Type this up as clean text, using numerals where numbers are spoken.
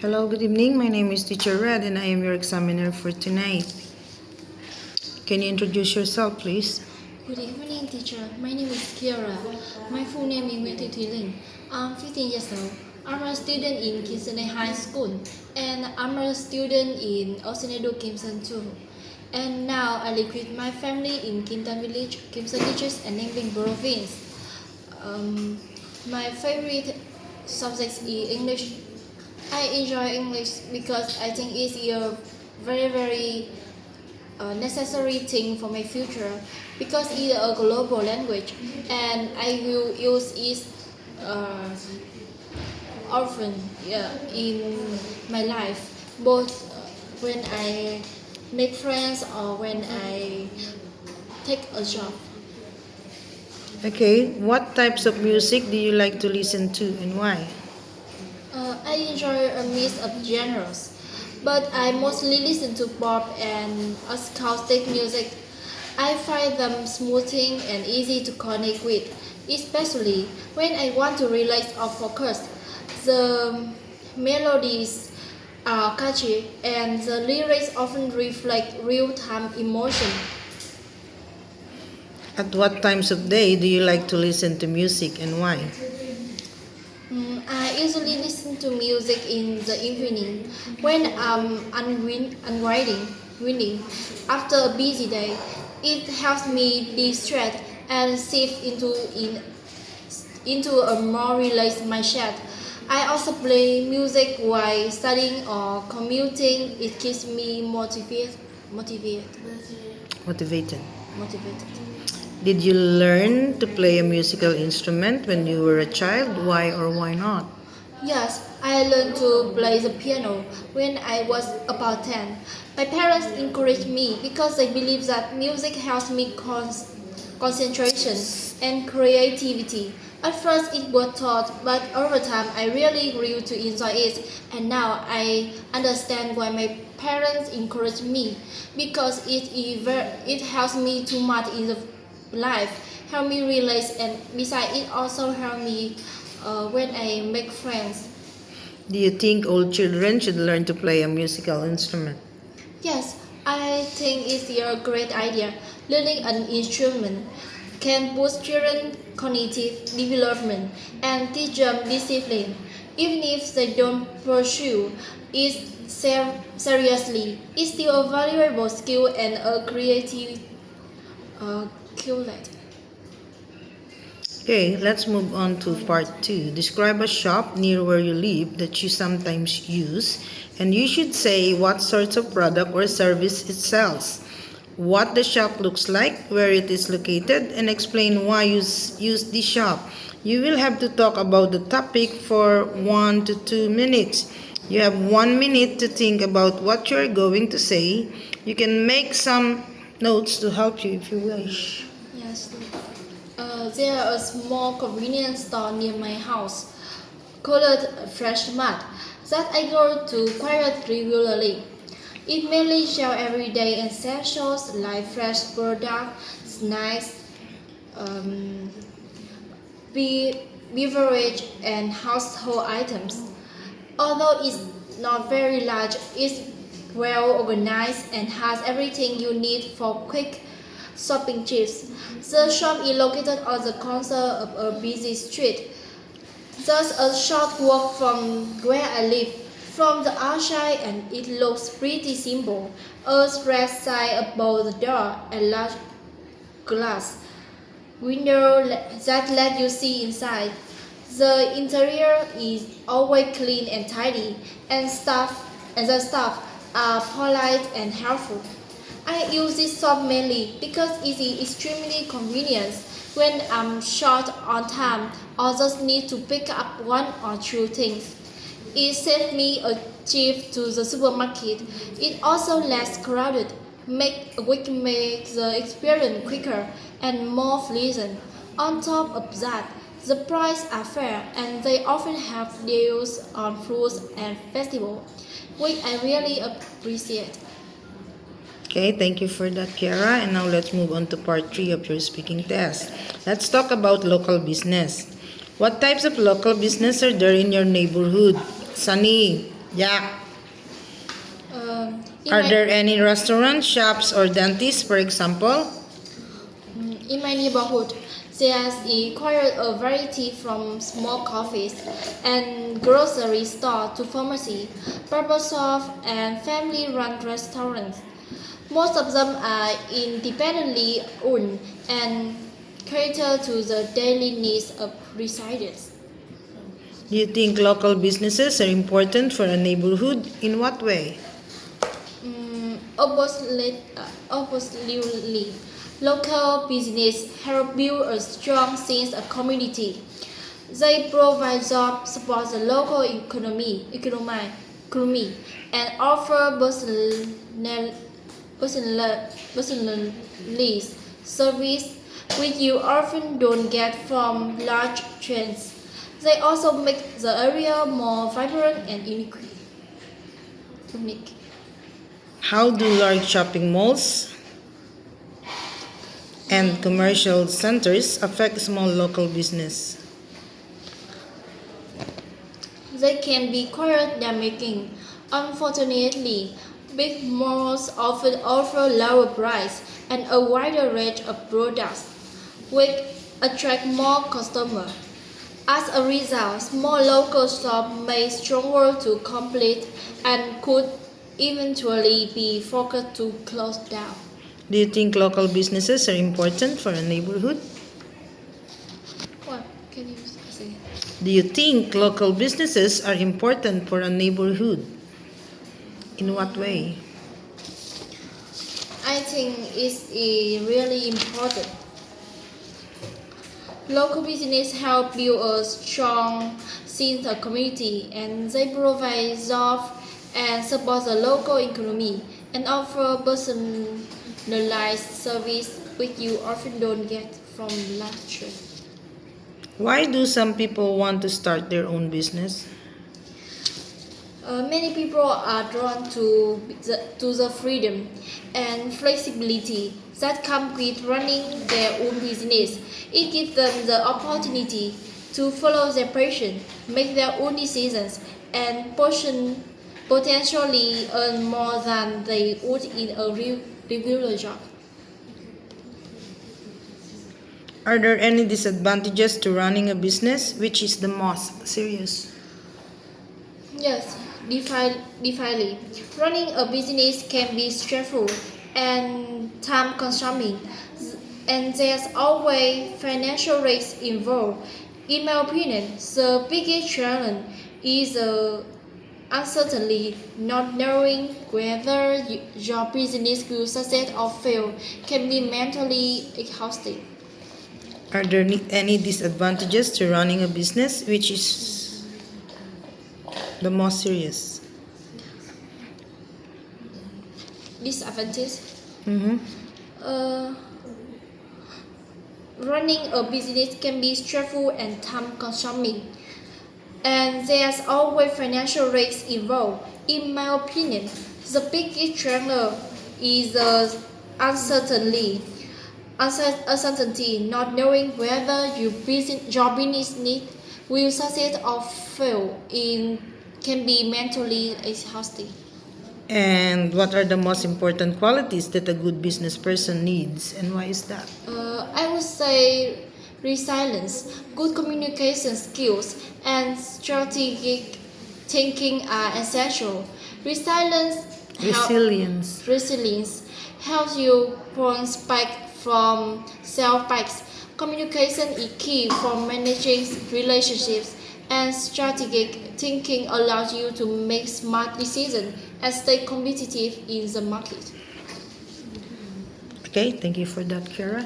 Hello, good evening. My name is Teacher Red and I am your examiner for tonight. Can you introduce yourself, please? Good evening, teacher. My name is Kiara. My full name is Nguyễn Thị Thùy Linh. I'm 15 years old. I'm a student in Kim High School, and I'm a student in Oceanedo Kimson too. And now I live with my family in Kimtan Village, Kimson District, and Ninh Province. My favorite subject is English. I enjoy English because I think it's a very necessary thing for my future because it's a global language and I will use it uh, often in my life, both when I make friends or when I take a job. Okay, what types of music do you like to listen to and why? I enjoy a mix of genres, but I mostly listen to pop and acoustic music. I find them smoothing and easy to connect with, especially when I want to relax or focus. The melodies are catchy and the lyrics often reflect real-time emotion. At what times of day do you like to listen to music and why? I usually listen to music in the evening when I'm unwinding after a busy day. It helps me de-stress and shift into a more relaxed mindset. I also play music while studying or commuting. It keeps me motivated. Motivated. motivated. Did you learn to play a musical instrument when you were a child? Why or why not? Yes, I learned to play the piano when I was about 10. My parents encouraged me because they believe that music helps me concentration and creativity. At first it was taught, but over time I really grew to enjoy it, and now I understand why my parents encouraged me because it helps me too much in the life, help me relax, and besides it also help me when I make friends. Do you think all children should learn to play a musical instrument? Yes, I think it's a great idea. Learning an instrument can boost children's cognitive development and teach them discipline. Even if they don't pursue it seriously, it's still a valuable skill and a creative outlet. Okay, let's move on to part 2. Describe a shop near where you live that you sometimes use, and you should say what sorts of product or service it sells, what the shop looks like, where it is located, and explain why you use the shop. You will have to talk about the topic for 1 to 2 minutes. You have 1 minute to think about what you are going to say. You can make some notes to help you if you wish. Yes. There is a small convenience store near my house called Fresh Mart that I go to quite regularly. It mainly sells everyday essentials like fresh products, snacks, um, beverage, and household items. Although it's not very large, it's well organized and has everything you need for quick shopping trips. The shop is located on the corner of a busy street, just a short walk from where I live. From the outside, and it looks pretty simple. A red sign above the door, a large glass window that let you see inside. The interior is always clean and tidy, and the staff are polite and helpful. I use this shop mainly because it is extremely convenient when I'm short on time or just need to pick up one or two things. It saves me a trip to the supermarket. It also less crowded, which makes the experience quicker and more pleasant. On top of that, the prices are fair and they often have deals on fruits and festivals, which I really appreciate. Okay, thank you for that, Kiara. And now let's move on to part 3 of your speaking test. Let's talk about local business. What types of local business are there in your neighborhood? Sunny. Yeah. In Are my- there any restaurants, shops, or dentists, for example? In my neighborhood, there's quite a variety from small coffees and grocery store to pharmacy, barber shop, and family-run restaurants. Most of them are independently owned and cater to the daily needs of residents. Do you think local businesses are important for a neighborhood? In what way? Oppositely, local business help build a strong sense of community. They provide jobs, support the local economy and offer personalized service which you often don't get from large chains. They also make the area more vibrant and unique. How do large shopping malls and commercial centers affect small local business? They can be quite damaging. Unfortunately, big malls often offer lower price and a wider range of products, which attract more customers. As a result, small local shops may struggle to compete and could eventually be forced to close down. Do you think local businesses are important for a neighborhood? What? Can you say? Do you think local businesses are important for a neighborhood? In what way? I think it's really important. Local business help build a strong sense of community and they provide jobs and support the local economy and offer personalized service which you often don't get from large chains. Why do some people want to start their own business? Many people are drawn to the freedom and flexibility that come with running their own business. It gives them the opportunity to follow their passion, make their own decisions, and potentially earn more than they would in a regular job. Are there any disadvantages to running a business? Which is the most serious? Yes, definitely. Running a business can be stressful and time consuming, and there's always financial risk involved. In my opinion, the biggest challenge is uncertainty, not knowing whether your business will succeed or fail can be mentally exhausting. Are there any disadvantages to running a business? Which is the most serious? Disadvantage. Mm-hmm. Uh, Running a business can be stressful and time consuming, and there's always financial risk involved. In my opinion, the biggest challenge is the uncertainty. Uncertainty, not knowing whether your business need will succeed or fail, can be mentally exhausting. And what are the most important qualities that a good business person needs, and why is that? I would say resilience, good communication skills, and strategic thinking are essential. Resilience, Resilience. resilience helps you bounce back from setbacks. Communication is key for managing relationships, and strategic thinking allows you to make smart decisions and stay competitive in the market. Okay, thank you for that, Kara.